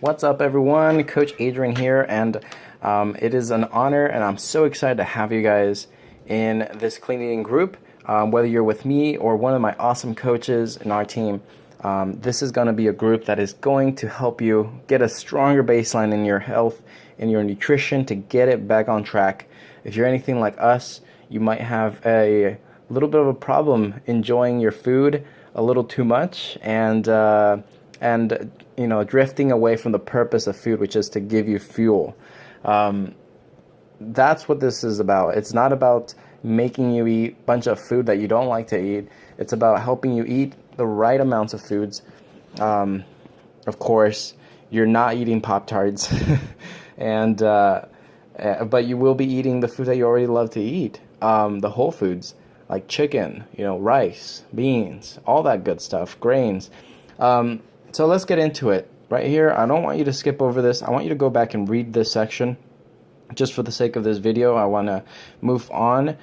What's up, everyone? Coach Adrian here, and it is an honor, and I'm so excited to have you guys in this clean eating group. Whether you're with me or one of my awesome coaches in our team, this is going to be a group that is going to help you get a stronger baseline in your health, in your nutrition, to get it back on track. If you're anything like us, you might have a little bit of a problem enjoying your food a little too much, and drifting away from the purpose of food, which is to give you fuel. That's what this is about. It's not about making you eat a bunch of food that you don't like to eat. It's about helping you eat the right amounts of foods. Of course, you're not eating Pop-Tarts, but you will be eating the food that you already love to eat. The whole foods, like chicken, rice, beans, all that good stuff, grains. So let's get into it. Right here, I don't want you to skip over this. I want you to go back and read this section. Just for the sake of this video, I want to move on.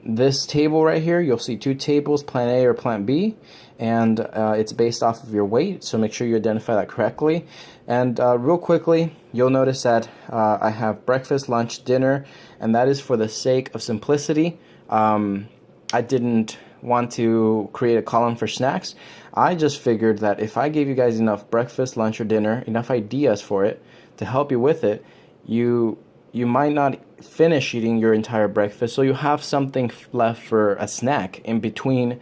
This table right here, you'll see two tables, Plan A or Plan B, and it's based off of your weight, so make sure you identify that correctly. And real quickly, you'll notice that I have breakfast, lunch, dinner, and that is for the sake of simplicity. I didn't want to create a column for snacks. I just figured that if I gave you guys enough breakfast, lunch, or dinner, enough ideas for it to help you with it, you might not finish eating your entire breakfast, so you have something left for a snack in between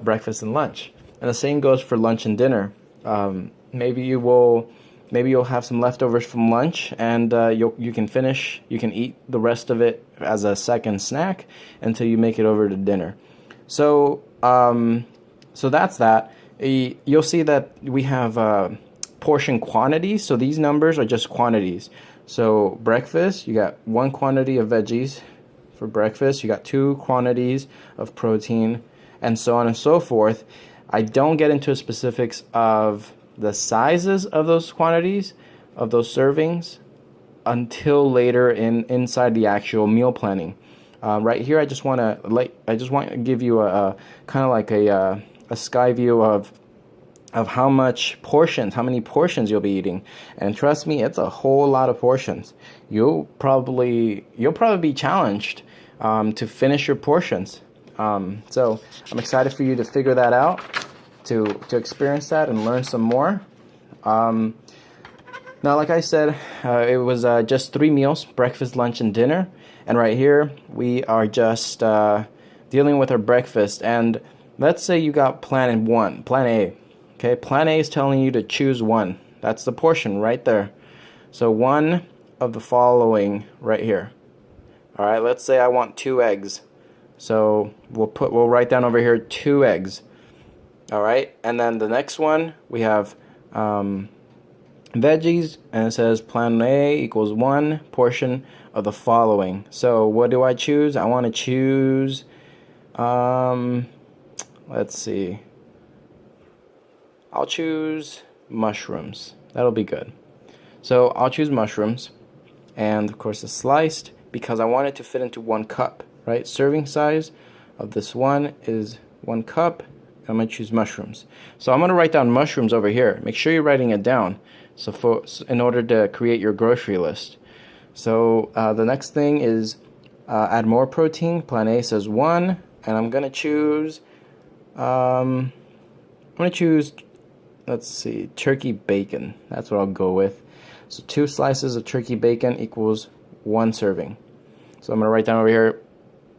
breakfast and lunch. And the same goes for lunch and dinner. Maybe you'll have some leftovers from lunch, and you can eat the rest of it as a second snack until you make it over to dinner. So that's that. You'll see that we have portion quantities. So these numbers are just quantities. So breakfast, you got one quantity of veggies for breakfast. You got two quantities of protein, and so on and so forth. I don't get into specifics of the sizes of those quantities, of those servings, until later inside the actual meal planning. Right here, I just want to give you a kind of like a sky view of how many portions you'll be eating. And trust me, it's a whole lot of portions. You'll probably be challenged to finish your portions. So I'm excited for you to figure that out, to experience that and learn some more. Now, like I said, it was just 3 meals: breakfast, lunch, and dinner. And right here, we are just dealing with our breakfast. And let's say you got Plan A. Okay, Plan A is telling you to choose one. That's the portion right there. So one of the following right here. All right, let's say I want 2 eggs. So we'll write down over here 2 eggs. All right, and then the next one we have veggies, and it says Plan A equals 1 portion of the following. So what do I choose? I want to choose, let's see, I'll choose mushrooms. That'll be good. So I'll choose mushrooms, and of course it's sliced because I want it to fit into 1 cup, right? Serving size of this one is 1 cup. I'm going to choose mushrooms. So I'm going to write down mushrooms over here. Make sure you're writing it down in order to create your grocery list. So the next thing is add more protein. Plan A says 1, and I'm going to choose, let's see, turkey bacon. That's what I'll go with. So 2 slices of turkey bacon equals 1 serving. So I'm going to write down over here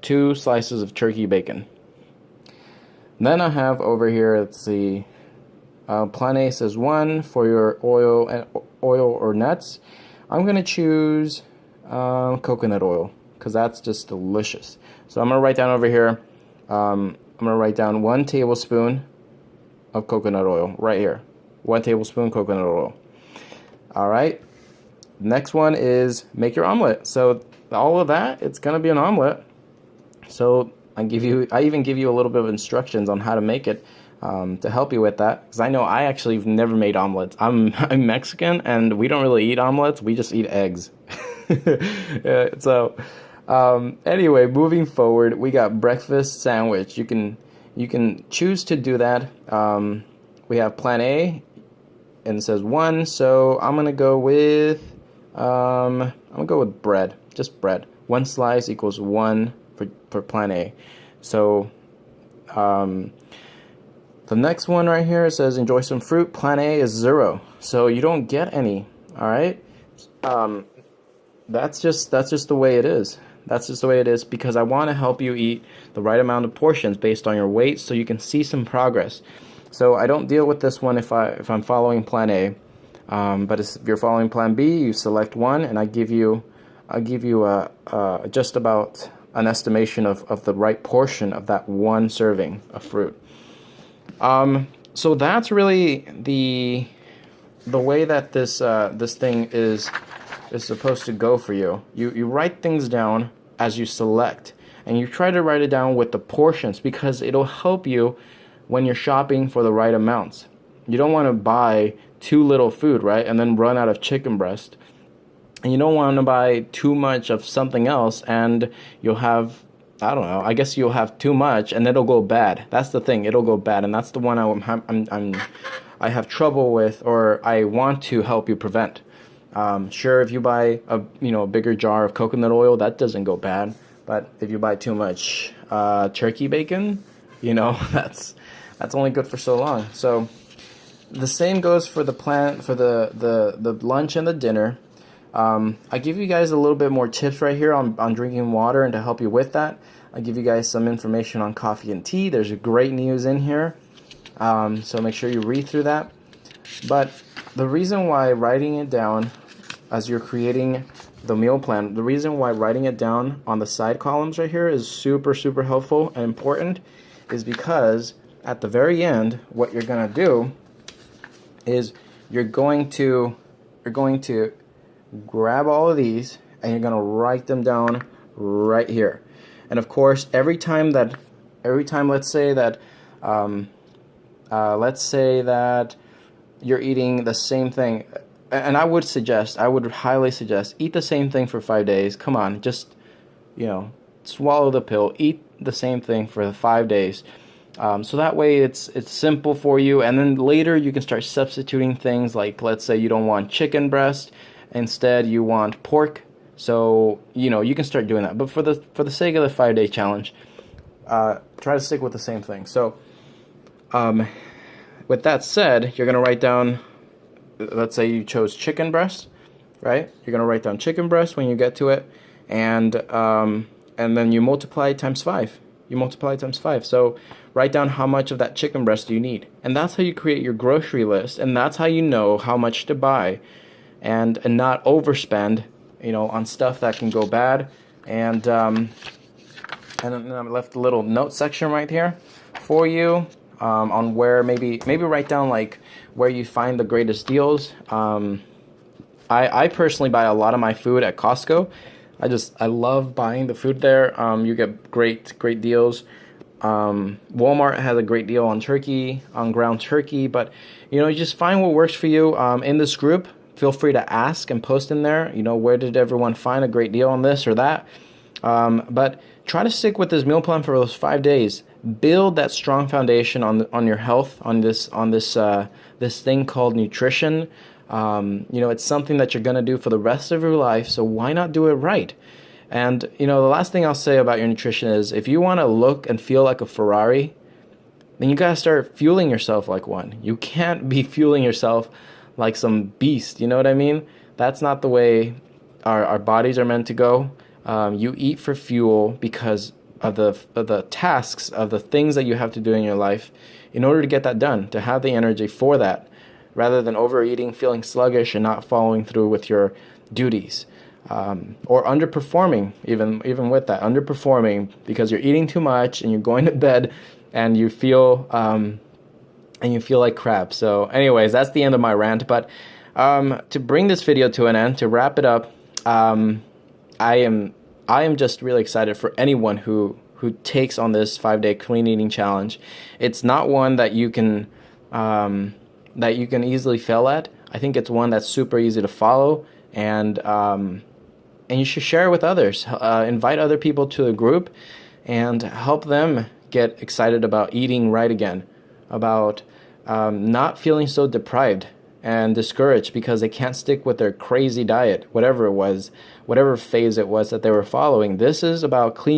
2 slices of turkey bacon. Then I have over here, let's see, Plan A says 1 for your oil or nuts. I'm going to choose coconut oil because that's just delicious. So I'm going to write down over here, I'm going to write down 1 tablespoon of coconut oil right here. 1 tablespoon coconut oil. All right. Next one is make your omelet. So all of that, it's going to be an omelet. So I even give you a little bit of instructions on how to make it to help you with that, because I know I actually have never made omelets. I'm Mexican, and we don't really eat omelets. We just eat eggs. Anyway, moving forward, we got breakfast sandwich. You can choose to do that. We have Plan A and it says 1, so I'm gonna go with bread, just bread. 1 slice equals 1 for plan A. So the next one right here says enjoy some fruit. Plan A is 0, so you don't get any. All right, that's just the way it is. That's just the way it is, because I want to help you eat the right amount of portions based on your weight, so you can see some progress. So I don't deal with this one if I'm following plan A, but if you're following plan B, you select 1, and I'll give you just about an estimation of the right portion of that 1 serving of fruit. So that's really the way that this thing is supposed to go for you. You write things down as you select, and you try to write it down with the portions, because it'll help you when you're shopping for the right amounts. You don't want to buy too little food, right, and then run out of chicken breast. And you don't want to buy too much of something else, and you'll have, I don't know, I guess you'll have too much and it'll go bad. That's the thing, it'll go bad, and that's the one I have trouble with, or I want to help you prevent. Sure, if you buy a bigger jar of coconut oil, that doesn't go bad. But if you buy too much turkey bacon, that's only good for so long. So the same goes for the lunch and the dinner. I give you guys a little bit more tips right here on drinking water, and to help you with that, I give you guys some information on coffee and tea. There's great news in here, so make sure you read through that. But the reason why writing it down as you're creating the meal plan, the reason why writing it down on the side columns right here is super, super helpful and important is because at the very end, what you're going to do is you're going to grab all of these and you're going to write them down right here. And of course, every time let's say that you're eating the same thing, and I would highly suggest, eat the same thing for 5 days. Come on, just swallow the pill, eat the same thing for the 5 days. So that way it's simple for you, and then later you can start substituting things, like let's say you don't want chicken breast, instead you want pork. So you can start doing that. But for the sake of the 5-day challenge, try to stick with the same thing. So with that said, you're gonna write down, let's say you chose chicken breast, right? You're gonna write down chicken breast when you get to it, and then you multiply it times 5. So write down how much of that chicken breast do you need, and that's how you create your grocery list, and that's how you know how much to buy, and not overspend, on stuff that can go bad. And then I left a little note section right here for you on where maybe write down like where you find the greatest deals. I personally buy a lot of my food at Costco. I love buying the food there. You get great deals. Walmart has a great deal on ground turkey, but you just find what works for you. In this group, feel free to ask and post in there, where did everyone find a great deal on this or that. But try to stick with this meal plan for those 5 days. Build that strong foundation on your health, on this thing called nutrition. It's something that you're going to do for the rest of your life, so why not do it right? And the last thing I'll say about your nutrition is, if you want to look and feel like a Ferrari, then you got to start fueling yourself like one. You can't be fueling yourself like some beast, you know what I mean? That's not the way our bodies are meant to go. You eat for fuel because of the tasks, of the things that you have to do in your life in order to get that done, to have the energy for that, rather than overeating, feeling sluggish, and not following through with your duties. Or underperforming, even with that, underperforming because you're eating too much and you're going to bed and you feel like crap. So anyways, that's the end of my rant. But to bring this video to an end, to wrap it up, I am just really excited for anyone who takes on this 5-day clean eating challenge. It's not one that you can easily fail at. I think it's one that's super easy to follow, and you should share it with others. Invite other people to the group and help them get excited about eating right again, about not feeling so deprived, and discouraged because they can't stick with their crazy diet, whatever it was, whatever phase it was that they were following. This is about cleaning